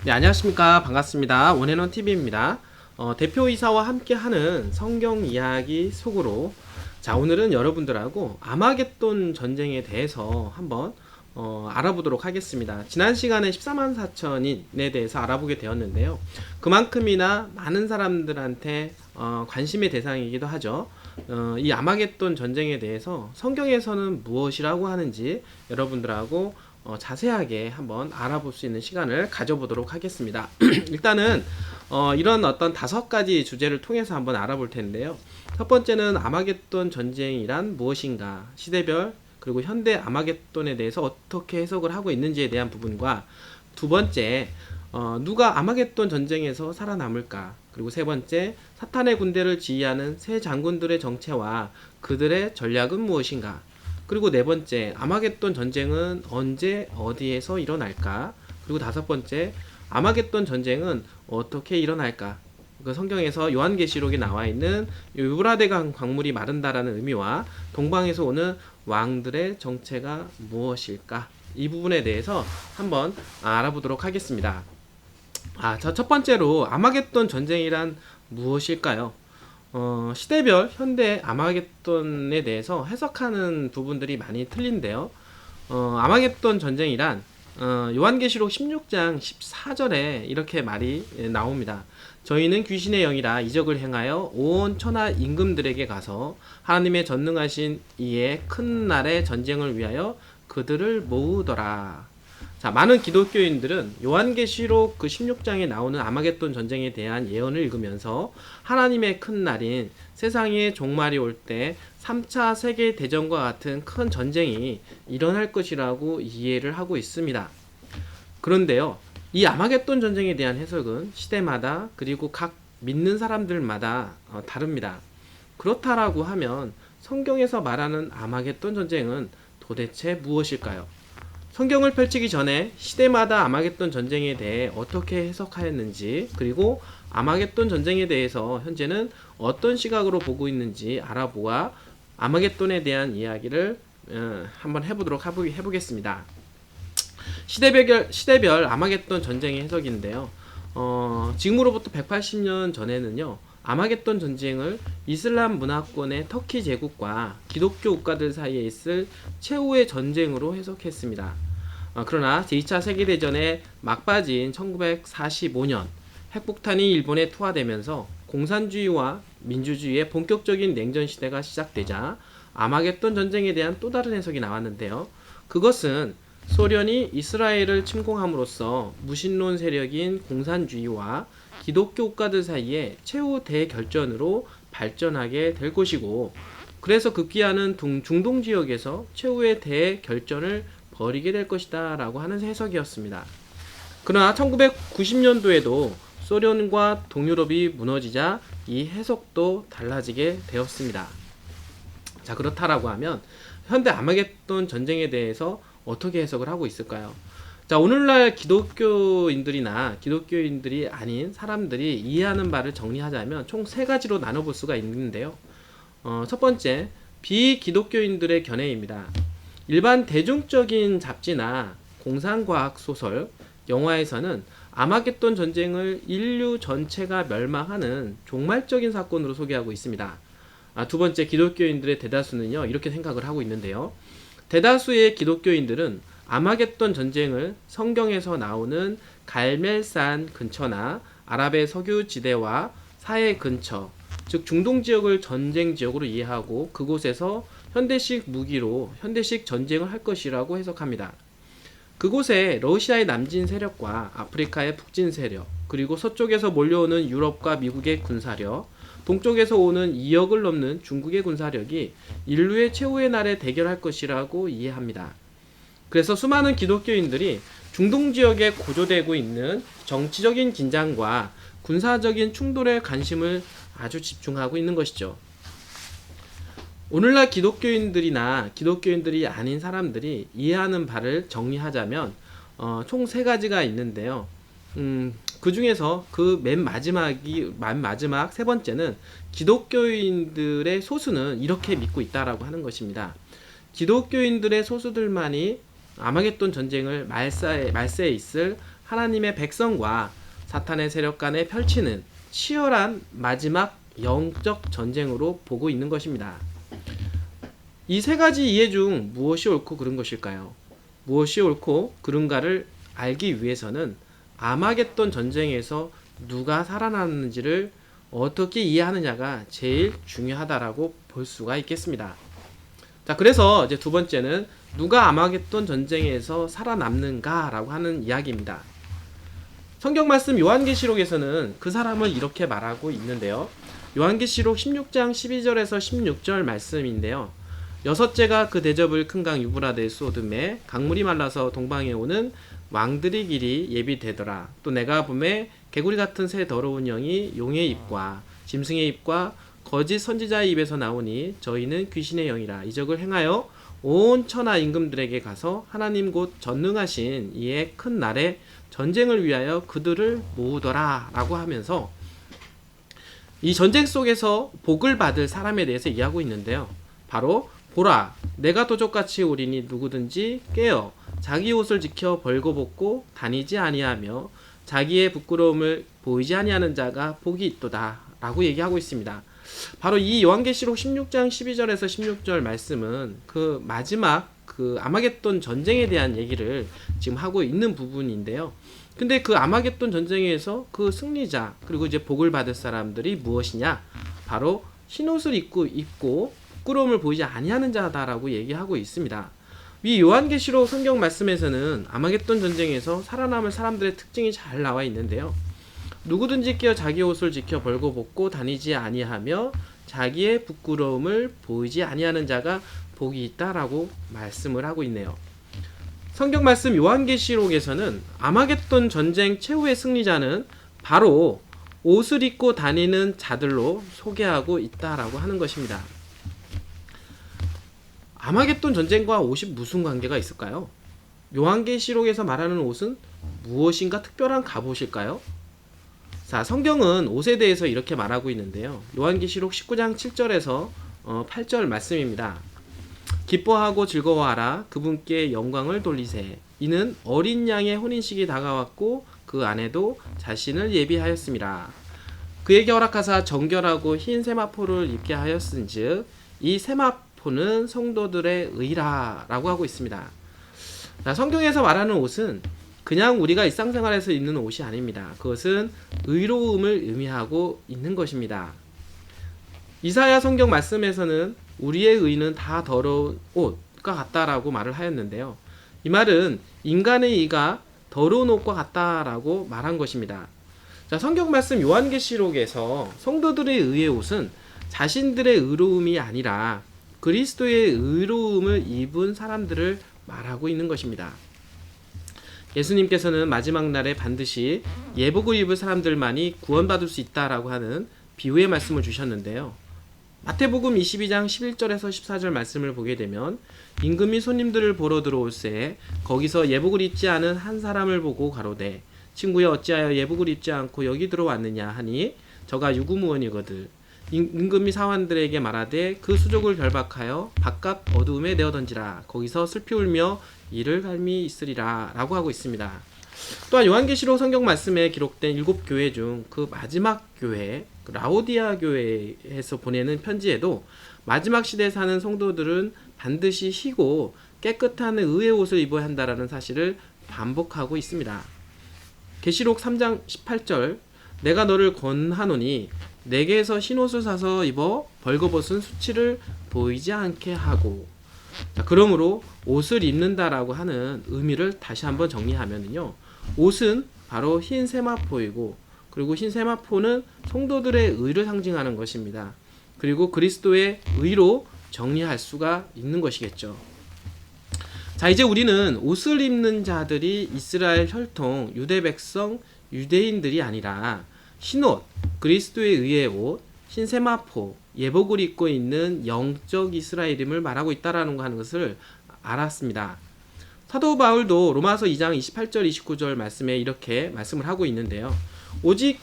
네, 안녕하십니까. 반갑습니다. 원해논 TV입니다. 대표이사와 함께하는 성경 이야기 속으로, 자, 오늘은 여러분들하고 아마겟돈 전쟁에 대해서 한번 알아보도록 하겠습니다. 지난 시간에 14만 4천인에 대해서 알아보게 되었는데요. 그만큼이나 많은 사람들한테 관심의 대상이기도 하죠. 이 아마겟돈 전쟁에 대해서 성경에서는 무엇이라고 하는지 여러분들하고 자세하게 한번 알아볼 수 있는 시간을 가져보도록 하겠습니다. 일단은 이런 어떤 5가지 주제를 통해서 한번 알아볼 텐데요. 첫 번째는 아마겟돈 전쟁이란 무엇인가, 시대별 그리고 현대 아마겟돈에 대해서 어떻게 해석을 하고 있는지에 대한 부분과, 두 번째, 누가 아마겟돈 전쟁에서 살아남을까, 그리고 세 번째, 사탄의 군대를 지휘하는 세 장군들의 정체와 그들의 전략은 무엇인가, 그리고 네 번째, 아마겟돈 전쟁은 언제 어디에서 일어날까, 그리고 다섯 번째, 아마겟돈 전쟁은 어떻게 일어날까. 그 성경에서 요한계시록에 나와 있는 유브라데 강물이 마른다라는 의미와 동방에서 오는 왕들의 정체가 무엇일까, 이 부분에 대해서 한번 알아보도록 하겠습니다. 첫 번째로 아마겟돈 전쟁이란 무엇일까요? 시대별 현대 아마겟돈에 대해서 해석하는 부분들이 많이 틀린데요. 아마겟돈 전쟁이란 요한계시록 16장 14절에 이렇게 말이 나옵니다. 저희는 귀신의 영이라 이적을 행하여 온 천하 임금들에게 가서 하나님의 전능하신 이의 큰 날의 전쟁을 위하여 그들을 모으더라. 자, 많은 기독교인들은 요한계시록 그 16장에 나오는 아마겟돈 전쟁에 대한 예언을 읽으면서 하나님의 큰 날인 세상의 종말이 올 때 3차 세계대전과 같은 큰 전쟁이 일어날 것이라고 이해를 하고 있습니다. 그런데요, 이 아마겟돈 전쟁에 대한 해석은 시대마다 그리고 각 믿는 사람들마다 다릅니다. 그렇다라고 하면 성경에서 말하는 아마겟돈 전쟁은 도대체 무엇일까요? 성경을 펼치기 전에 시대마다 아마겟돈 전쟁에 대해 어떻게 해석하였는지, 그리고 아마겟돈 전쟁에 대해서 현재는 어떤 시각으로 보고 있는지 알아보아 아마겟돈에 대한 이야기를 한번 해보겠습니다. 시대별 아마겟돈 전쟁의 해석인데요. 지금으로부터 180년 전에는요, 아마겟돈 전쟁을 이슬람 문화권의 터키 제국과 기독교 국가들 사이에 있을 최후의 전쟁으로 해석했습니다. 그러나 제2차 세계대전의 막바지인 1945년 핵폭탄이 일본에 투하되면서 공산주의와 민주주의의 본격적인 냉전 시대가 시작되자 아마겟돈 전쟁에 대한 또 다른 해석이 나왔는데요. 그것은 소련이 이스라엘을 침공함으로써 무신론 세력인 공산주의와 기독교 국가들 사이에 최후 대결전으로 발전하게 될 것이고, 그래서 급기야는 중동 지역에서 최후의 대결전을 벌이게 될 것이다 라고 하는 해석이었습니다. 그러나 1990년도에도 소련과 동유럽이 무너지자 이 해석도 달라지게 되었습니다. 자, 그렇다라고 하면 현대 아마겟돈 전쟁에 대해서 어떻게 해석을 하고 있을까요? 자, 오늘날 기독교인들이나 기독교인들이 아닌 사람들이 이해하는 바를 정리하자면 총 3가지로 나눠볼 수가 있는데요. 첫 번째, 비기독교인들의 견해입니다. 일반 대중적인 잡지나 공상과학 소설, 영화에서는 아마겟돈 전쟁을 인류 전체가 멸망하는 종말적인 사건으로 소개하고 있습니다. 두 번째, 기독교인들의 대다수는요, 이렇게 생각을 하고 있는데요. 대다수의 기독교인들은 아마겟돈 전쟁을 성경에서 나오는 갈멜산 근처나 아랍의 석유 지대와 사해 근처, 즉 중동 지역을 전쟁 지역으로 이해하고 그곳에서 현대식 무기로 현대식 전쟁을 할 것이라고 해석합니다. 그곳에 러시아의 남진 세력과 아프리카의 북진 세력, 그리고 서쪽에서 몰려오는 유럽과 미국의 군사력, 동쪽에서 오는 2억을 넘는 중국의 군사력이 인류의 최후의 날에 대결할 것이라고 이해합니다. 그래서 수많은 기독교인들이 중동 지역에 고조되고 있는 정치적인 긴장과 군사적인 충돌에 관심을 아주 집중하고 있는 것이죠. 오늘날 기독교인들이나 기독교인들이 아닌 사람들이 이해하는 바를 정리하자면 총 3가지가 있는데요. 그 중에서 그 맨 마지막 세 번째는 기독교인들의 소수는 이렇게 믿고 있다라고 하는 것입니다. 기독교인들의 소수들만이 아마겟돈 전쟁을 말세에 있을 하나님의 백성과 사탄의 세력 간에 펼치는 치열한 마지막 영적 전쟁으로 보고 있는 것입니다. 이 세 가지 이해 중 무엇이 옳고 그른 것일까요? 무엇이 옳고 그른가를 알기 위해서는 아마겟돈 전쟁에서 누가 살아남는지를 어떻게 이해하느냐가 제일 중요하다라고 볼 수가 있겠습니다. 자, 그래서 이제 두 번째는 누가 아마겟돈 전쟁에서 살아남는가라고 하는 이야기입니다. 성경 말씀 요한계시록에서는 그 사람을 이렇게 말하고 있는데요. 요한계시록 16장 12절에서 16절 말씀인데요. 여섯째가 그 대접을 큰 강 유브라데에 쏟음에 강물이 말라서 동방에 오는 왕들의 길이 예비되더라. 또 내가 보매 개구리 같은 새 더러운 영이 용의 입과 짐승의 입과 거짓 선지자의 입에서 나오니 저희는 귀신의 영이라. 이적을 행하여 온 천하 임금들에게 가서 하나님 곧 전능하신 이의 큰 날에 전쟁을 위하여 그들을 모으더라 라고 하면서 이 전쟁 속에서 복을 받을 사람에 대해서 이야기하고 있는데요. 바로 보라, 내가 도적같이 오리니 누구든지 깨어 자기 옷을 지켜 벌거벗고 다니지 아니하며 자기의 부끄러움을 보이지 아니하는 자가 복이 있도다 라고 얘기하고 있습니다. 바로 이 요한계시록 16장 12절에서 16절 말씀은 그 마지막 그 아마겟돈 전쟁에 대한 얘기를 지금 하고 있는 부분인데요. 근데 그 아마겟돈 전쟁에서 그 승리자 그리고 이제 복을 받을 사람들이 무엇이냐? 바로 흰옷을 입고 부끄러움을 보이지 아니하는 자다라고 얘기하고 있습니다. 이 요한계시록 성경 말씀에서는 아마겟돈 전쟁에서 살아남을 사람들의 특징이 잘 나와 있는데요. 누구든지 깨어 자기 옷을 지켜 벌거벗고 다니지 아니하며 자기의 부끄러움을 보이지 아니하는 자가 복이 있다라고 말씀을 하고 있네요. 성경 말씀 요한계시록에서는 아마겟돈 전쟁 최후의 승리자는 바로 옷을 입고 다니는 자들로 소개하고 있다라고 하는 것입니다. 아마겟돈 전쟁과 옷이 무슨 관계가 있을까요? 요한계시록에서 말하는 옷은 무엇인가 특별한 갑옷일까요? 자, 성경은 옷에 대해서 이렇게 말하고 있는데요. 요한계시록 19장 7절에서 8절 말씀입니다. 기뻐하고 즐거워하라. 그분께 영광을 돌리세. 이는 어린 양의 혼인식이 다가왔고 그 아내도 자신을 예비하였습니다. 그에게 허락하사 정결하고 흰 세마포를 입게 하였은즉 이 세마포는 성도들의 의라 라고 하고 있습니다. 자, 성경에서 말하는 옷은 그냥 우리가 일상생활에서 입는 옷이 아닙니다. 그것은 의로움을 의미하고 있는 것입니다. 이사야 성경 말씀에서는 우리의 의는 다 더러운 옷과 같다라고 말을 하였는데요. 이 말은 인간의 의가 더러운 옷과 같다라고 말한 것입니다. 자, 성경 말씀 요한계시록에서 성도들의 의의 옷은 자신들의 의로움이 아니라 그리스도의 의로움을 입은 사람들을 말하고 있는 것입니다. 예수님께서는 마지막 날에 반드시 예복을 입을 사람들만이 구원받을 수 있다라고 하는 비유의 말씀을 주셨는데요. 마태복음 22장 11절에서 14절 말씀을 보게 되면 임금이 손님들을 보러 들어올새 거기서 예복을 입지 않은 한 사람을 보고 가로되 친구여 어찌하여 예복을 입지 않고 여기 들어왔느냐 하니 저가 유구무원이거늘. 임금이 사환들에게 말하되 그 수족을 결박하여 바깥 어두움에 내어 던지라. 거기서 슬피 울며 이를 갈미 있으리라 라고 하고 있습니다. 또한 요한계시록 성경 말씀에 기록된 7교회 중 그 마지막 교회 라오디아 교회에서 보내는 편지에도 마지막 시대에 사는 성도들은 반드시 희고 깨끗한 의의 옷을 입어야 한다라는 사실을 반복하고 있습니다. 계시록 3장 18절 내가 너를 권하노니 내게서 흰옷을 사서 입어 벌거벗은 수치를 보이지 않게 하고. 자, 그러므로 옷을 입는다라고 하는 의미를 다시 한번 정리하면요. 옷은 바로 흰 세마포이고 그리고 흰 세마포는 성도들의 의를 상징하는 것입니다. 그리고 그리스도의 의로 정리할 수가 있는 것이겠죠. 자, 이제 우리는 옷을 입는 자들이 이스라엘 혈통 유대 백성 유대인들이 아니라 흰옷 그리스도의 의의 옷 흰 세마포 예복을 입고 있는 영적 이스라엘임을 말하고 있다라는 거 하는 것을 알았습니다. 사도 바울도 로마서 2장 28절 29절 말씀에 이렇게 말씀을 하고 있는데요. 오직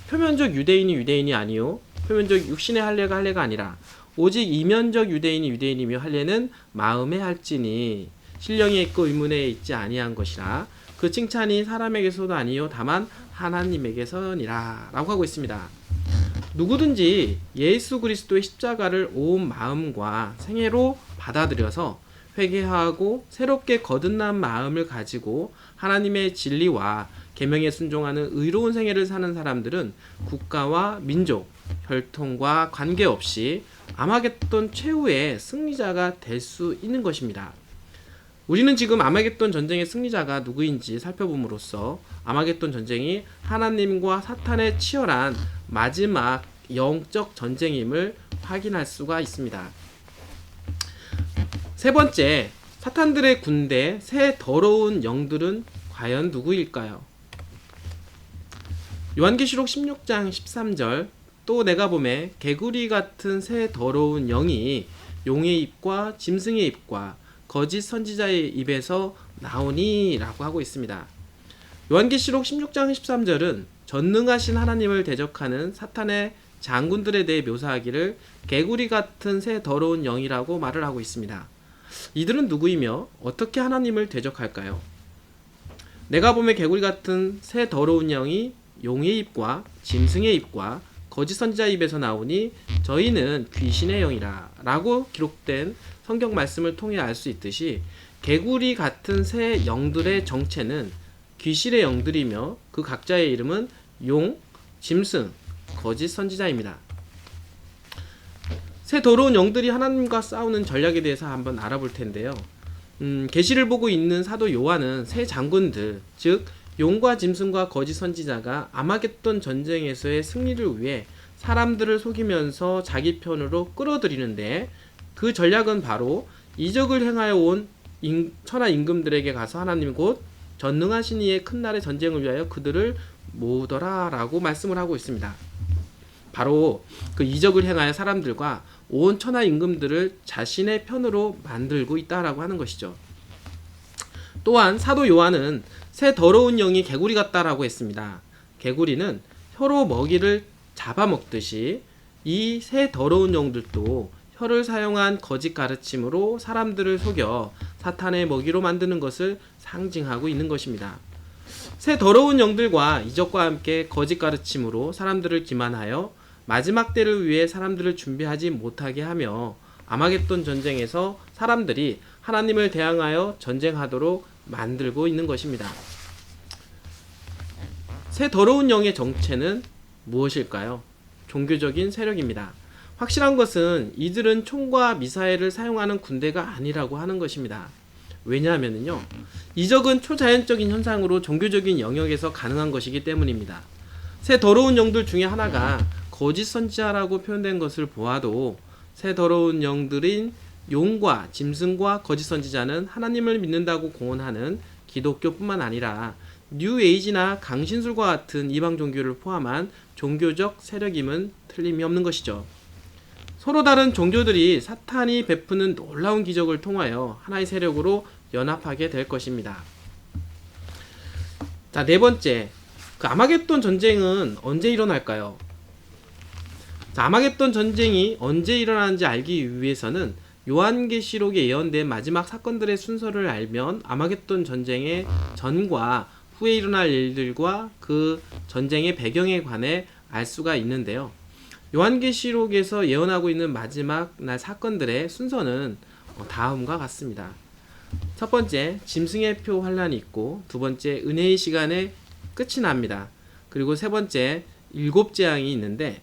표면적 유대인이 아니요 표면적 육신의 할례가 아니라 오직 이면적 유대인이 유대인이며 할례는 마음에 할지니 신령에 있고 의문에 있지 아니한 것이라. 그 칭찬이 사람에게서도 아니요 다만 하나님에게서니라 라고 하고 있습니다. 누구든지 예수 그리스도의 십자가를 온 마음과 생애로 받아들여서 회개하고 새롭게 거듭난 마음을 가지고 하나님의 진리와 계명에 순종하는 의로운 생애를 사는 사람들은 국가와 민족, 혈통과 관계없이 아마겟돈 최후의 승리자가 될 수 있는 것입니다. 우리는 지금 아마겟돈 전쟁의 승리자가 누구인지 살펴봄으로써 아마겟돈 전쟁이 하나님과 사탄의 치열한 마지막 영적 전쟁임을 확인할 수가 있습니다. 세 번째, 사탄들의 군대 새 더러운 영들은 과연 누구일까요? 요한계시록 16장 13절 또 내가 보매 개구리 같은 새 더러운 영이 용의 입과 짐승의 입과 거짓 선지자의 입에서 나오니 라고 하고 있습니다. 요한계시록 16장 13절은 전능하신 하나님을 대적하는 사탄의 장군들에 대해 묘사하기를 개구리 같은 새 더러운 영이라고 말을 하고 있습니다. 이들은 누구이며 어떻게 하나님을 대적할까요? 내가 보매 개구리 같은 새 더러운 영이 용의 입과 짐승의 입과 거짓 선지자 입에서 나오니 저희는 귀신의 영이라 라고 기록된 성경 말씀을 통해 알 수 있듯이 개구리 같은 새 영들의 정체는 귀신의 영들이며 그 각자의 이름은 용, 짐승, 거짓 선지자입니다. 새 더러운 영들이 하나님과 싸우는 전략에 대해서 한번 알아볼 텐데요. 계시를 보고 있는 사도 요한은 새 장군들, 즉 용과 짐승과 거짓 선지자가 아마겟돈 전쟁에서의 승리를 위해 사람들을 속이면서 자기 편으로 끌어들이는데 그 전략은 바로 이적을 행하여 온 천하 임금들에게 가서 하나님 곧 전능하신 이의 큰 날의 전쟁을 위하여 그들을 모으더라 라고 말씀을 하고 있습니다. 바로 그 이적을 행하여 사람들과 온 천하 임금들을 자신의 편으로 만들고 있다라고 하는 것이죠. 또한 사도 요한은 새 더러운 영이 개구리 같다라고 했습니다. 개구리는 혀로 먹이를 잡아먹듯이 이 새 더러운 영들도 혀를 사용한 거짓 가르침으로 사람들을 속여 사탄의 먹이로 만드는 것을 상징하고 있는 것입니다. 새 더러운 영들과 이적과 함께 거짓 가르침으로 사람들을 기만하여 마지막 때를 위해 사람들을 준비하지 못하게 하며 아마겟돈 전쟁에서 사람들이 하나님을 대항하여 전쟁하도록 만들고 있는 것입니다. 새 더러운 영의 정체는 무엇일까요? 종교적인 세력입니다. 확실한 것은 이들은 총과 미사일을 사용하는 군대가 아니라고 하는 것입니다. 왜냐하면요, 이적은 초자연적인 현상으로 종교적인 영역에서 가능한 것이기 때문입니다. 새 더러운 영들 중에 하나가 거짓 선지자라고 표현된 것을 보아도 새 더러운 영들인 용과 짐승과 거짓 선지자는 하나님을 믿는다고 공언하는 기독교뿐만 아니라 뉴에이지나 강신술과 같은 이방 종교를 포함한 종교적 세력임은 틀림이 없는 것이죠. 서로 다른 종교들이 사탄이 베푸는 놀라운 기적을 통하여 하나의 세력으로 연합하게 될 것입니다. 자, 네 번째, 그 아마겟돈 전쟁은 언제 일어날까요? 자, 아마겟돈 전쟁이 언제 일어나는지 알기 위해서는 요한계시록에 예언된 마지막 사건들의 순서를 알면 아마겟돈 전쟁의 전과 후에 일어날 일들과 그 전쟁의 배경에 관해 알 수가 있는데요. 요한계시록에서 예언하고 있는 마지막 날 사건들의 순서는 다음과 같습니다. 첫 번째, 짐승의 표 환란이 있고, 두 번째, 은혜의 시간에 끝이 납니다. 그리고 세 번째, 7재앙이 있는데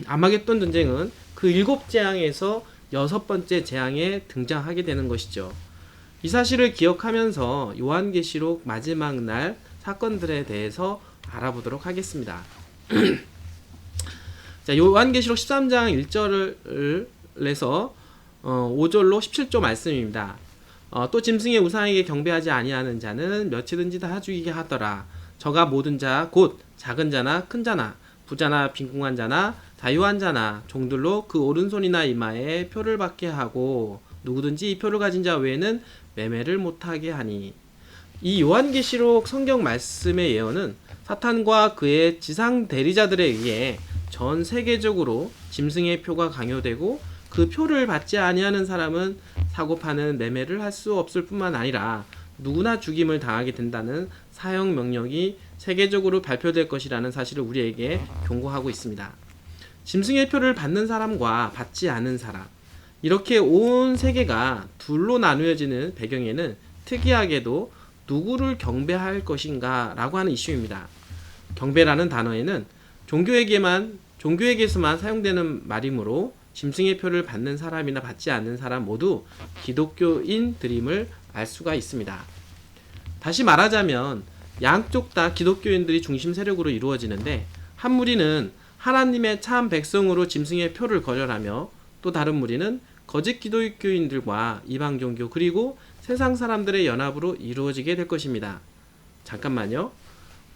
아마겟돈 전쟁은 그 7재앙에서 6번째 재앙에 등장하게 되는 것이죠. 이 사실을 기억하면서 요한계시록 마지막 날 사건들에 대해서 알아보도록 하겠습니다. 자, 요한계시록 13장 1절에서 5절로 17조 말씀입니다. 또 짐승의 우상에게 경배하지 아니하는 자는 몇이든지 다 죽이게 하더라. 저가 모든 자 곧 작은 자나 큰 자나 부자나 빈궁한 자나 자유한 자나 종들로 그 오른손이나 이마에 표를 받게 하고 누구든지 이 표를 가진 자 외에는 매매를 못하게 하니. 이 요한계시록 성경 말씀의 예언은 사탄과 그의 지상 대리자들에 의해 전 세계적으로 짐승의 표가 강요되고 그 표를 받지 아니하는 사람은 사고 파는 매매를 할 수 없을 뿐만 아니라 누구나 죽임을 당하게 된다는 사형 명령이 세계적으로 발표될 것이라는 사실을 우리에게 경고하고 있습니다. 짐승의 표를 받는 사람과 받지 않은 사람, 이렇게 온 세계가 둘로 나누어지는 배경에는 특이하게도 누구를 경배할 것인가 라고 하는 이슈입니다. 경배라는 단어에는 종교에게서만 사용되는 말이므로 짐승의 표를 받는 사람이나 받지 않는 사람 모두 기독교인들임을 알 수가 있습니다. 다시 말하자면 양쪽 다 기독교인들이 중심 세력으로 이루어지는데, 한 무리는 하나님의 참 백성으로 짐승의 표를 거절하며, 또 다른 무리는 거짓 기독교인들과 이방 종교 그리고 세상 사람들의 연합으로 이루어지게 될 것입니다. 잠깐만요.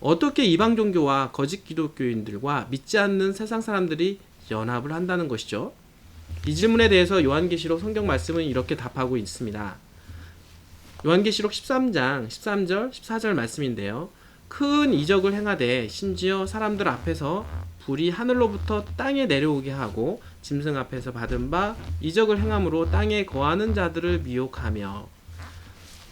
어떻게 이방 종교와 거짓 기독교인들과 믿지 않는 세상 사람들이 연합을 한다는 것이죠? 이 질문에 대해서 요한계시록 성경 말씀은 이렇게 답하고 있습니다. 요한계시록 13장 13절 14절 말씀인데요. 큰 이적을 행하되 심지어 사람들 앞에서 불이 하늘로부터 땅에 내려오게 하고 짐승 앞에서 받은 바 이적을 행함으로 땅에 거하는 자들을 미혹하며,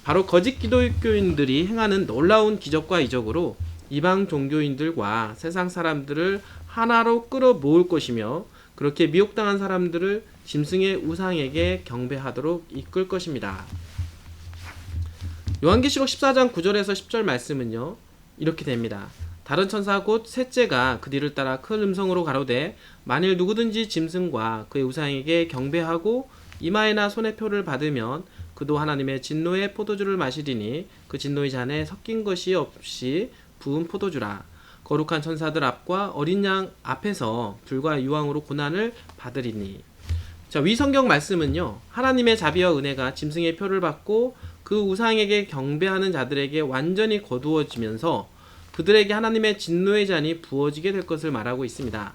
바로 거짓 기독교인들이 행하는 놀라운 기적과 이적으로 이방 종교인들과 세상 사람들을 하나로 끌어모을 것이며, 그렇게 미혹당한 사람들을 짐승의 우상에게 경배하도록 이끌 것입니다. 요한계시록 14장 9절에서 10절 말씀은요, 이렇게 됩니다. 다른 천사 곧 셋째가 그 뒤를 따라 큰 음성으로 가로되, 만일 누구든지 짐승과 그의 우상에게 경배하고 이마에나 손에 표를 받으면 그도 하나님의 진노의 포도주를 마시리니 그 진노의 잔에 섞인 것이 없이 부은 포도주라. 거룩한 천사들 앞과 어린 양 앞에서 불과 유황으로 고난을 받으리니. 자, 위 성경 말씀은요, 하나님의 자비와 은혜가 짐승의 표를 받고 그 우상에게 경배하는 자들에게 완전히 거두어지면서 그들에게 하나님의 진노의 잔이 부어지게 될 것을 말하고 있습니다.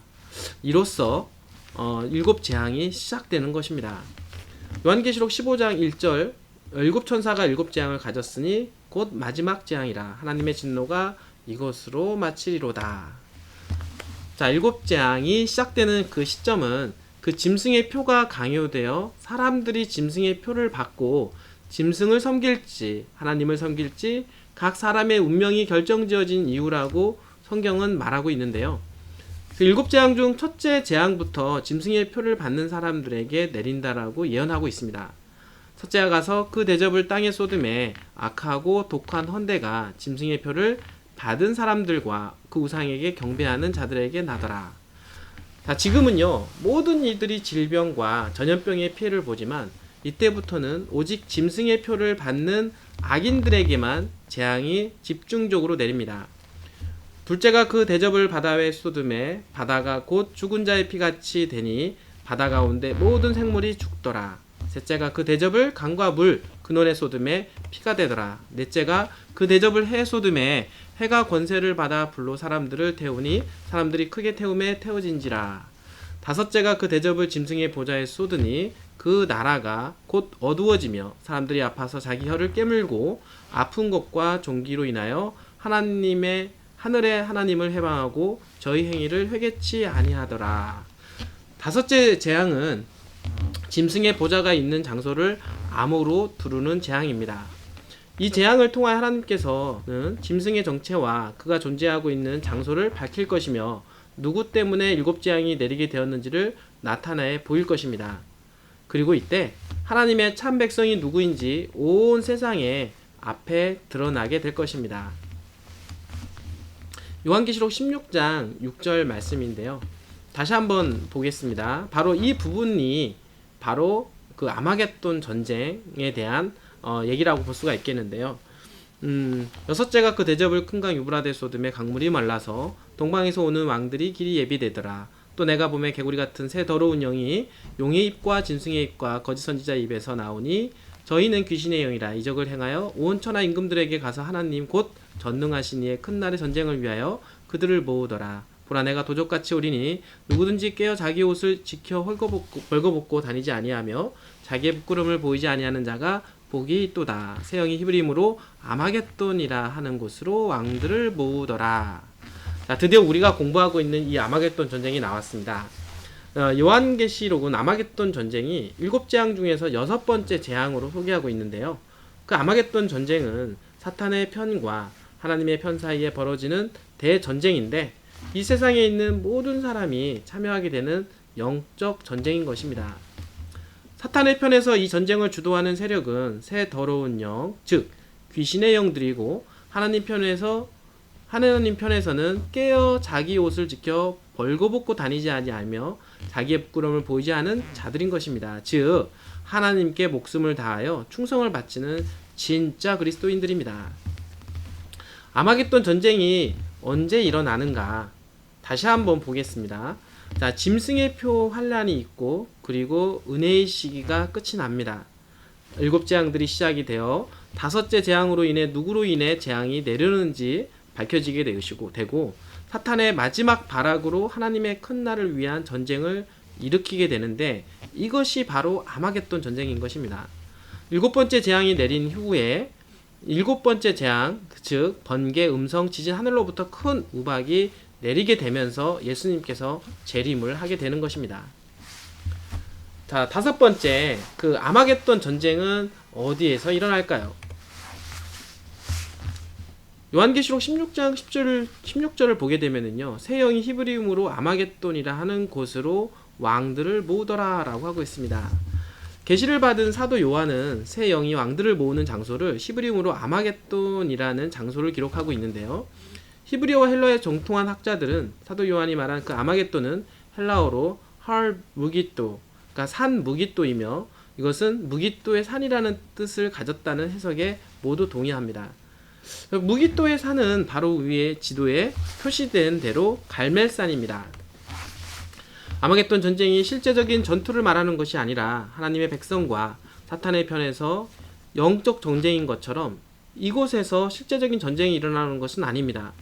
이로써 일곱 재앙이 시작되는 것입니다. 요한계시록 15장 1절, 일곱 천사가 일곱 재앙을 가졌으니 곧 마지막 재앙이라. 하나님의 진노가 이것으로 마치리로다. 자, 일곱 재앙이 시작되는 그 시점은 그 짐승의 표가 강요되어 사람들이 짐승의 표를 받고 짐승을 섬길지 하나님을 섬길지 각 사람의 운명이 결정지어진 이유라고 성경은 말하고 있는데요. 그 일곱 재앙 중 첫째 재앙부터 짐승의 표를 받는 사람들에게 내린다라고 예언하고 있습니다. 첫째가 가서 그 대접을 땅에 쏟음에 악하고 독한 헌대가 짐승의 표를 받은 사람들과 그 우상에게 경배하는 자들에게 나더라. 자, 지금은요, 모든 이들이 질병과 전염병의 피해를 보지만 이때부터는 오직 짐승의 표를 받는 악인들에게만 재앙이 집중적으로 내립니다. 둘째가 그 대접을 바다에 쏟음에 바다가 곧 죽은 자의 피같이 되니 바다 가운데 모든 생물이 죽더라. 셋째가 그 대접을 강과 물 근원에 쏟음에 피가 되더라. 넷째가 그 대접을 해에 쏟음에 해가 권세를 받아 불로 사람들을 태우니 사람들이 크게 태움에 태워진지라. 다섯째가 그 대접을 짐승의 보좌에 쏟으니 그 나라가 곧 어두워지며 사람들이 아파서 자기 혀를 깨물고 아픈 것과 종기로 인하여 하늘의 하나님을 해방하고 저희 행위를 회개치 아니하더라. 다섯째 재앙은 짐승의 보좌가 있는 장소를 암호로 두르는 재앙입니다. 이 재앙을 통하여 하나님께서는 짐승의 정체와 그가 존재하고 있는 장소를 밝힐 것이며 누구 때문에 일곱 재앙이 내리게 되었는지를 나타내 보일 것입니다. 그리고 이때 하나님의 참 백성이 누구인지 온 세상에 앞에 드러나게 될 것입니다. 요한계시록 16장 6절 말씀인데요. 다시 한번 보겠습니다. 바로 이 부분이 바로 그 아마겟돈 전쟁에 대한 얘기라고 볼 수가 있겠는데요. 여섯째가 그 대접을 큰 강 유브라데 쏟음에 강물이 말라서 동방에서 오는 왕들이 길이 예비되더라. 또 내가 보매 개구리 같은 새 더러운 영이 용의 입과 짐승의 입과 거짓 선지자의 입에서 나오니 저희는 귀신의 영이라. 이적을 행하여 온 천하 임금들에게 가서 하나님 곧 전능하신 이의 큰 날의 전쟁을 위하여 그들을 모으더라. 보라, 내가 도적같이 오리니 누구든지 깨어 자기 옷을 지켜 벌거벗고 다니지 아니하며 자기의 부끄러움을 보이지 아니하는 자가 복이 있도다. 새 영이 히브리임으로 아마겟돈이라 하는 곳으로 왕들을 모으더라. 자, 드디어 우리가 공부하고 있는 이 아마겟돈 전쟁이 나왔습니다. 요한계시록은 아마겟돈 전쟁이 7재앙 중에서 6번째 재앙으로 소개하고 있는데요. 그 아마겟돈 전쟁은 사탄의 편과 하나님의 편 사이에 벌어지는 대전쟁인데 이 세상에 있는 모든 사람이 참여하게 되는 영적 전쟁인 것입니다. 사탄의 편에서 이 전쟁을 주도하는 세력은 새 더러운 영, 즉 귀신의 영들이고 하나님 편에서는 깨어 자기 옷을 지켜 벌거벗고 다니지 아니하며 자기의 부끄러움을 보이지 않은 자들인 것입니다. 즉 하나님께 목숨을 다하여 충성을 바치는 진짜 그리스도인들입니다. 아마겟돈 전쟁이 언제 일어나는가? 다시 한번 보겠습니다. 자, 짐승의 표 환란이 있고 그리고 은혜의 시기가 끝이 납니다. 7재앙들이 시작이 되어 5째 재앙으로 인해 누구로 인해 재앙이 내려오는지 밝혀지게 되고 사탄의 마지막 발악으로 하나님의 큰 날을 위한 전쟁을 일으키게 되는데 이것이 바로 아마겟돈 전쟁인 것입니다. 7번째 재앙이 내린 후에 7번째 재앙, 즉 번개, 음성, 지진, 하늘로부터 큰 우박이 내리게 되면서 예수님께서 재림을 하게 되는 것입니다. 자, 5번째 그 아마겟돈 전쟁은 어디에서 일어날까요? 요한계시록 16장 16절을 보게 되면은요, 새 영이 히브리음으로 아마겟돈이라 하는 곳으로 왕들을 모으더라 라고 하고 있습니다. 계시를 받은 사도 요한은 새 영이 왕들을 모으는 장소를 히브리음으로 아마겟돈이라는 장소를 기록하고 있는데요. 히브리어와 헬라어에 정통한 학자들은 사도 요한이 말한 그 아마겟돈은 헬라어로 할 무기또, 그러니까 산 무기또이며 이것은 무기또의 산이라는 뜻을 가졌다는 해석에 모두 동의합니다. 무기또의 산은 바로 위에 지도에 표시된 대로 갈멜산입니다. 아마겟돈 전쟁이 실제적인 전투를 말하는 것이 아니라 하나님의 백성과 사탄의 편에서 영적 전쟁인 것처럼 이곳에서 실제적인 전쟁이 일어나는 것은 아닙니다.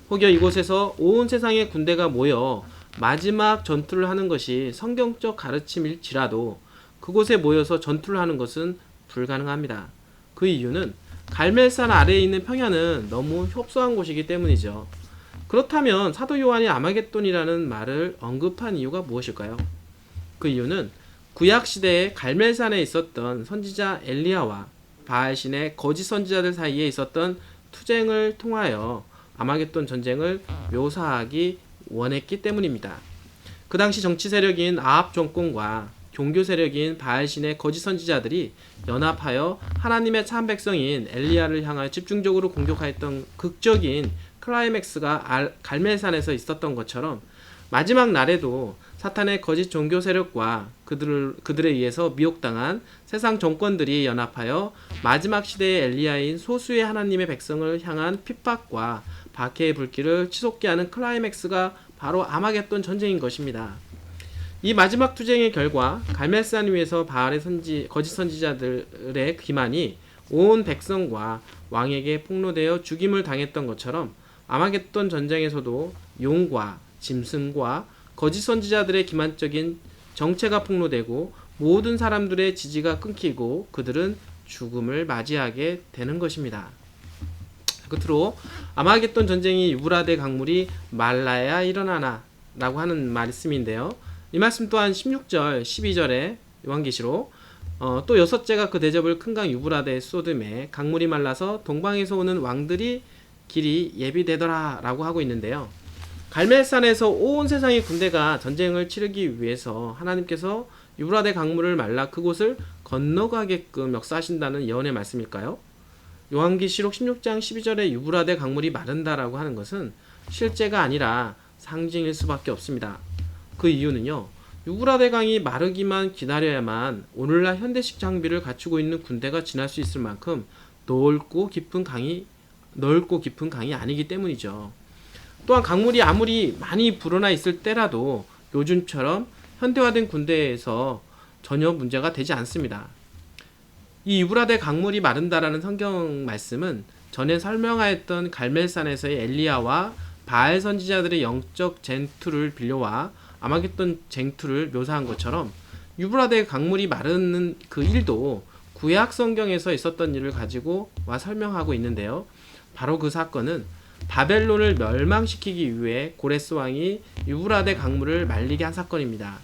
혹여 이곳에서 온 세상의 군대가 모여 마지막 전투를 하는 것이 성경적 가르침일지라도 그곳에 모여서 전투를 하는 것은 불가능합니다. 그 이유는 갈멜산 아래에 있는 평야는 너무 협소한 곳이기 때문이죠. 그렇다면 사도 요한이 아마겟돈이라는 말을 언급한 이유가 무엇일까요? 그 이유는 구약시대에 갈멜산에 있었던 선지자 엘리야와 바알신의 거짓 선지자들 사이에 있었던 투쟁을 통하여 아마겟돈 전쟁을 묘사하기 원했기 때문입니다. 그 당시 정치 세력인 아합 정권과 종교 세력인 바알신의 거짓 선지자들이 연합하여 하나님의 참 백성인 엘리야를 향하여 집중적으로 공격하였던 극적인 클라이맥스가 갈멜산에서 있었던 것처럼 마지막 날에도 사탄의 거짓 종교 세력과 그들에 의해서 미혹당한 세상 정권들이 연합하여 마지막 시대의 엘리야인 소수의 하나님의 백성을 향한 핍박과 박해의 불길을 치솟게 하는 클라이맥스가 바로 아마겟돈 전쟁인 것입니다. 이 마지막 투쟁의 결과 갈멜산 위에서 바알의 거짓 선지자들의 기만이 온 백성과 왕에게 폭로되어 죽임을 당했던 것처럼 아마겟돈 전쟁에서도 용과 짐승과 거짓 선지자들의 기만적인 정체가 폭로되고 모든 사람들의 지지가 끊기고 그들은 죽음을 맞이하게 되는 것입니다. 끝으로 아마겟돈 전쟁이 유브라데 강물이 말라야 일어나나 라고 하는 말씀인데요. 이 말씀 또한 16절 12절에 요한계시록 또 6째가 그 대접을 큰 강 유브라데에 쏟음에 강물이 말라서 동방에서 오는 왕들이 길이 예비되더라 라고 하고 있는데요. 갈멜산에서 온 세상의 군대가 전쟁을 치르기 위해서 하나님께서 유브라데 강물을 말라 그곳을 건너가게끔 역사하신다는 예언의 말씀일까요? 요한계시록 16장 12절에 유브라데 강물이 마른다라고 하는 것은 실제가 아니라 상징일 수밖에 없습니다. 그 이유는요, 유브라데 강이 마르기만 기다려야만 오늘날 현대식 장비를 갖추고 있는 군대가 지날 수 있을 만큼 넓고 깊은 강이 아니기 때문이죠. 또한 강물이 아무리 많이 불어나 있을 때라도 요즘처럼 현대화된 군대에서 전혀 문제가 되지 않습니다. 이 유브라데 강물이 마른다라는 성경 말씀은 전에 설명하였던 갈멜산에서의 엘리야와 바알 선지자들의 영적 쟁투를 빌려와 아마겟돈 쟁투를 묘사한 것처럼 유브라데 강물이 마르는 그 일도 구약 성경에서 있었던 일을 가지고 와 설명하고 있는데요. 바로 그 사건은 바벨론을 멸망시키기 위해 고레스 왕이 유브라데 강물을 말리게 한 사건입니다.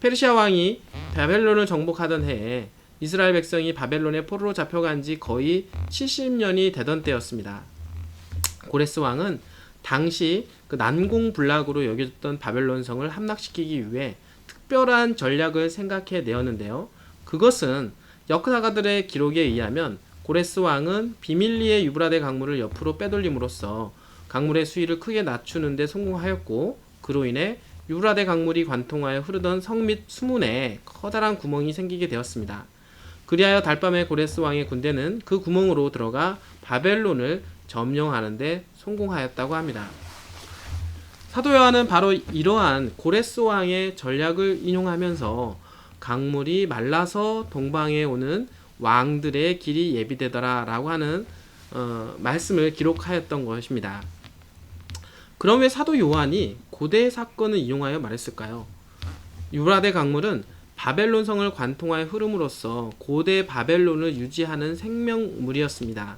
페르시아 왕이 바벨론을 정복하던 해에 이스라엘 백성이 바벨론에 포로로 잡혀간 지 거의 70년이 되던 때였습니다. 고레스 왕은 당시 그 난공불락으로 여겨졌던 바벨론 성을 함락시키기 위해 특별한 전략을 생각해 내었는데요. 그것은 역사가들의 기록에 의하면 고레스 왕은 비밀리에 유브라데 강물을 옆으로 빼돌림으로써 강물의 수위를 크게 낮추는 데 성공하였고, 그로 인해 유브라데 강물이 관통하여 흐르던 성 및 수문에 커다란 구멍이 생기게 되었습니다. 그리하여 달밤에 고레스 왕의 군대는 그 구멍으로 들어가 바벨론을 점령하는 데 성공하였다고 합니다. 사도 요한은 바로 이러한 고레스 왕의 전략을 인용하면서 강물이 말라서 동방에 오는 왕들의 길이 예비되더라 라고 하는 말씀을 기록하였던 것입니다. 그럼 왜 사도 요한이 고대 사건을 인용하여 말했을까요? 유브라데 강물은 바벨론 성을 관통하여 흐름으로써 고대 바벨론을 유지하는 생명물이었습니다.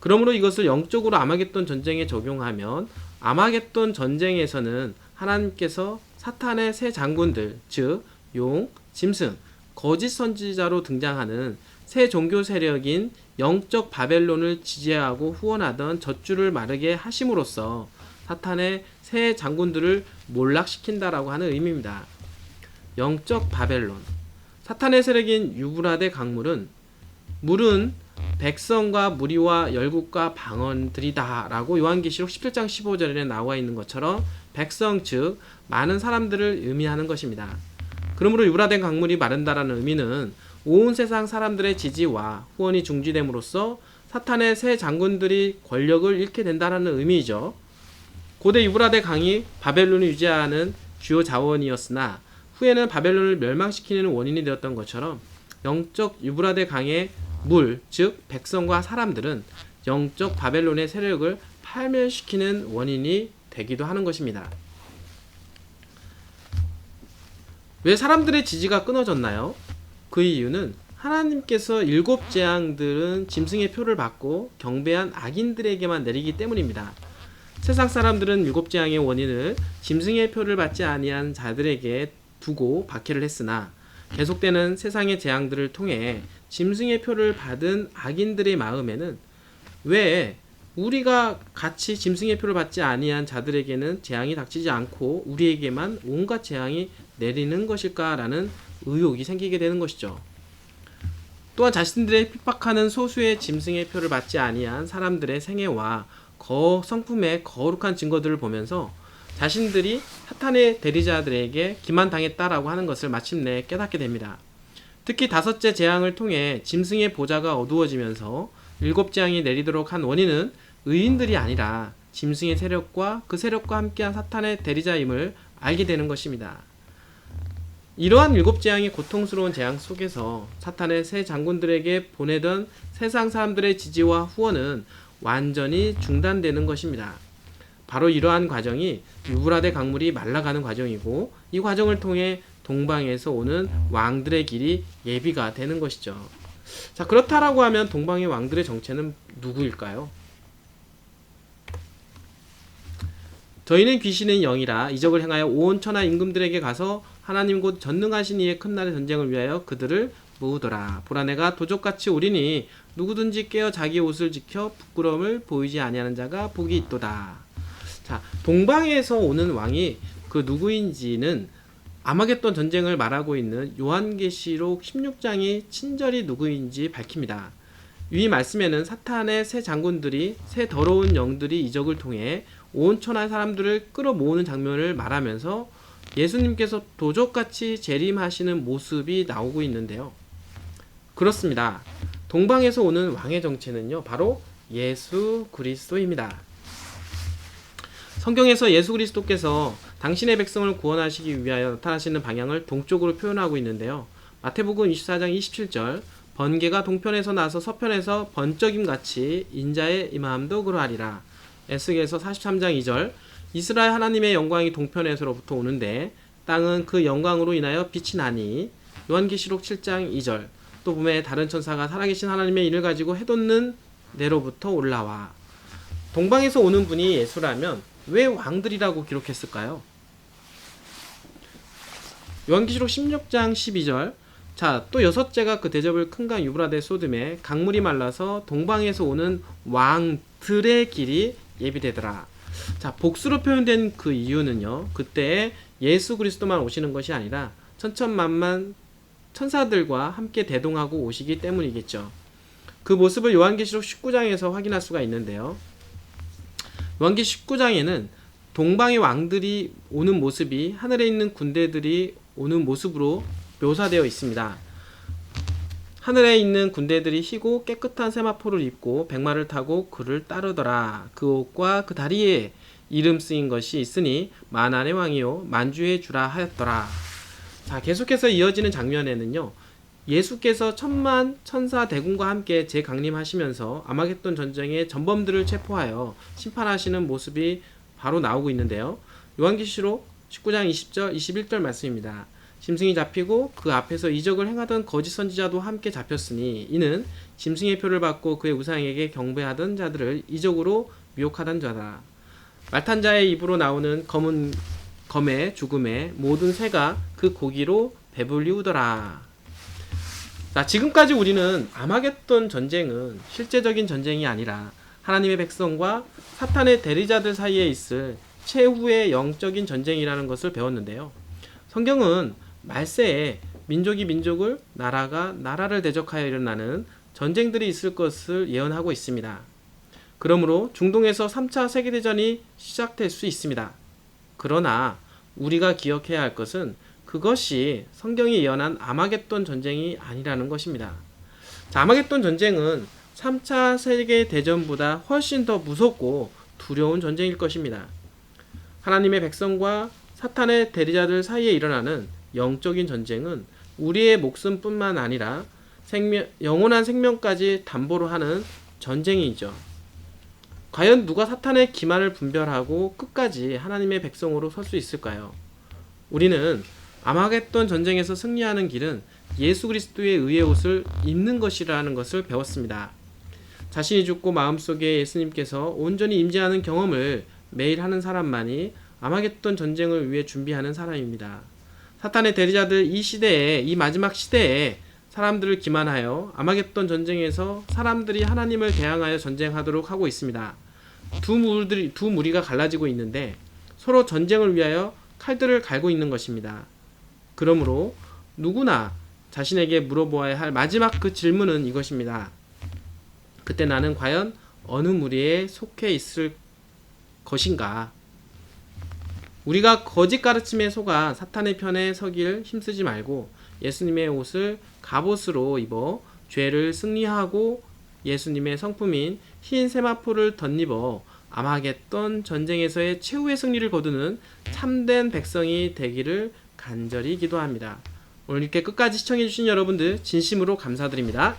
그러므로 이것을 영적으로 아마겟돈 전쟁에 적용하면 아마겟돈 전쟁에서는 하나님께서 사탄의 새 장군들, 즉 용, 짐승, 거짓 선지자로 등장하는 새 종교 세력인 영적 바벨론을 지지하고 후원하던 젖줄을 마르게 하심으로써 사탄의 새 장군들을 몰락시킨다라고 하는 의미입니다. 영적 바벨론, 사탄의 세력인 유브라데 강물은 물은 백성과 무리와 열국과 방언들이다 라고 요한계시록 17장 15절에 나와 있는 것처럼 백성 즉 많은 사람들을 의미하는 것입니다. 그러므로 유브라데 강물이 마른다라는 의미는 온 세상 사람들의 지지와 후원이 중지됨으로써 사탄의 새 장군들이 권력을 잃게 된다라는 의미이죠. 고대 유브라데 강이 바벨론을 유지하는 주요 자원이었으나 후에는 바벨론을 멸망시키는 원인이 되었던 것처럼 영적 유브라데 강의 물, 즉 백성과 사람들은 영적 바벨론의 세력을 파멸시키는 원인이 되기도 하는 것입니다. 왜 사람들의 지지가 끊어졌나요? 그 이유는 하나님께서 7 재앙들은 짐승의 표를 받고 경배한 악인들에게만 내리기 때문입니다. 세상 사람들은 7 재앙의 원인을 짐승의 표를 받지 아니한 자들에게 두고 박해를 했으나 계속되는 세상의 재앙들을 통해 짐승의 표를 받은 악인들의 마음에는 왜 우리가 같이 짐승의 표를 받지 아니한 자들에게는 재앙이 닥치지 않고 우리에게만 온갖 재앙이 내리는 것일까라는 의혹이 생기게 되는 것이죠. 또한 자신들의 핍박하는 소수의 짐승의 표를 받지 아니한 사람들의 생애와 성품의 거룩한 증거들을 보면서 자신들이 사탄의 대리자들에게 기만당했다라고 하는 것을 마침내 깨닫게 됩니다. 특히 5째 재앙을 통해 짐승의 보좌가 어두워지면서 7 재앙이 내리도록 한 원인은 의인들이 아니라 짐승의 세력과 그 세력과 함께한 사탄의 대리자임을 알게 되는 것입니다. 이러한 7 재앙의 고통스러운 재앙 속에서 사탄의 새 장군들에게 보내던 세상 사람들의 지지와 후원은 완전히 중단되는 것입니다. 바로 이러한 과정이 유브라데 강물이 말라가는 과정이고, 이 과정을 통해 동방에서 오는 왕들의 길이 예비가 되는 것이죠. 자, 그렇다라고 하면 동방의 왕들의 정체는 누구일까요? 저희는 귀신은 영이라 이적을 행하여 온 천하 임금들에게 가서 하나님 곧 전능하신 이의 큰 날의 전쟁을 위하여 그들을 모으더라. 보라, 내가 도적같이 오리니 누구든지 깨어 자기 옷을 지켜 부끄러움을 보이지 아니하는 자가 복이 있도다. 자, 동방에서 오는 왕이 그 누구인지는 아마겟돈 전쟁을 말하고 있는 요한계시록 16장이 친절히 누구인지 밝힙니다. 이 말씀에는 사탄의 새 장군들이, 새 더러운 영들이 이적을 통해 온 천하 사람들을 끌어모으는 장면을 말하면서 예수님께서 도적같이 재림하시는 모습이 나오고 있는데요. 그렇습니다. 동방에서 오는 왕의 정체는요, 바로 예수 그리스도입니다. 성경에서 예수 그리스도께서 당신의 백성을 구원하시기 위하여 나타나시는 방향을 동쪽으로 표현하고 있는데요. 마태복음 24장 27절, 번개가 동편에서 나서 서편에서 번쩍임같이 인자의 임함도 그러하리라. 에스겔서 43장 2절, 이스라엘 하나님의 영광이 동편에서로부터 오는데 땅은 그 영광으로 인하여 빛이 나니. 요한계시록 7장 2절, 또 봄에 다른 천사가 살아계신 하나님의 인을 가지고 해돋는 내로부터 올라와. 동방에서 오는 분이 예수라면 왜 왕들이라고 기록했을까요? 요한계시록 16장 12절, 자, 또 6째가 그 대접을 큰 강 유브라데 쏟음에 강물이 말라서 동방에서 오는 왕들 들의 길이 예비되더라. 자, 복수로 표현된 그 이유는요, 그때 예수 그리스도만 오시는 것이 아니라 천천만만 천사들과 함께 대동하고 오시기 때문이겠죠. 그 모습을 요한계시록 19장에서 확인할 수가 있는데요. 요한계시록 19장에는 동방의 왕들이 오는 모습이 하늘에 있는 군대들이 오는 모습으로 묘사되어 있습니다. 하늘에 있는 군대들이 희고 깨끗한 세마포를 입고 백마를 타고 그를 따르더라. 그 옷과 그 다리에 이름 쓰인 것이 있으니 만안의 왕이요 만주의 주라 하였더라. 자, 계속해서 이어지는 장면에는요, 예수께서 천만 천사 대군과 함께 재강림하시면서 아마겟돈 전쟁의 전범들을 체포하여 심판하시는 모습이 바로 나오고 있는데요. 요한계시록 19장 20절 21절 말씀입니다. 짐승이 잡히고 그 앞에서 이적을 행하던 거짓 선지자도 함께 잡혔으니 이는 짐승의 표를 받고 그의 우상에게 경배하던 자들을 이적으로 미혹하던 자다. 말탄 자의 입으로 나오는 검의 죽음에 모든 새가 그 고기로 배불리우더라. 자, 지금까지 우리는 아마겟돈 전쟁은 실제적인 전쟁이 아니라 하나님의 백성과 사탄의 대리자들 사이에 있을 최후의 영적인 전쟁이라는 것을 배웠는데요. 성경은 말세에 민족이 민족을, 나라가 나라를 대적하여 일어나는 전쟁들이 있을 것을 예언하고 있습니다. 그러므로 중동에서 3차 세계대전이 시작될 수 있습니다. 그러나 우리가 기억해야 할 것은 그것이 성경이 예언한 아마겟돈 전쟁이 아니라는 것입니다. 자, 아마겟돈 전쟁은 3차 세계대전보다 훨씬 더 무섭고 두려운 전쟁일 것입니다. 하나님의 백성과 사탄의 대리자들 사이에 일어나는 영적인 전쟁은 우리의 목숨뿐만 아니라 영원한 생명까지 담보로 하는 전쟁이죠. 과연 누가 사탄의 기만을 분별하고 끝까지 하나님의 백성으로 설 수 있을까요? 우리는 아마겟돈 전쟁에서 승리하는 길은 예수 그리스도의 의의 옷을 입는 것이라는 것을 배웠습니다. 자신이 죽고 마음속에 예수님께서 온전히 임재하는 경험을 매일 하는 사람만이 아마겟돈 전쟁을 위해 준비하는 사람입니다. 사탄의 대리자들 이 마지막 시대에 사람들을 기만하여 아마겟돈 전쟁에서 사람들이 하나님을 대항하여 전쟁하도록 하고 있습니다. 두 무리가 갈라지고 있는데 서로 전쟁을 위하여 칼들을 갈고 있는 것입니다. 그러므로 누구나 자신에게 물어보아야 할 마지막 그 질문은 이것입니다. 그때 나는 과연 어느 무리에 속해 있을 것인가? 우리가 거짓 가르침에 속아 사탄의 편에 서길 힘쓰지 말고 예수님의 옷을 갑옷으로 입어 죄를 승리하고 예수님의 성품인 흰 세마포를 덧입어 아마겟돈 전쟁에서의 최후의 승리를 거두는 참된 백성이 되기를 간절히 기도합니다. 오늘 이렇게 끝까지 시청해주신 여러분들 진심으로 감사드립니다.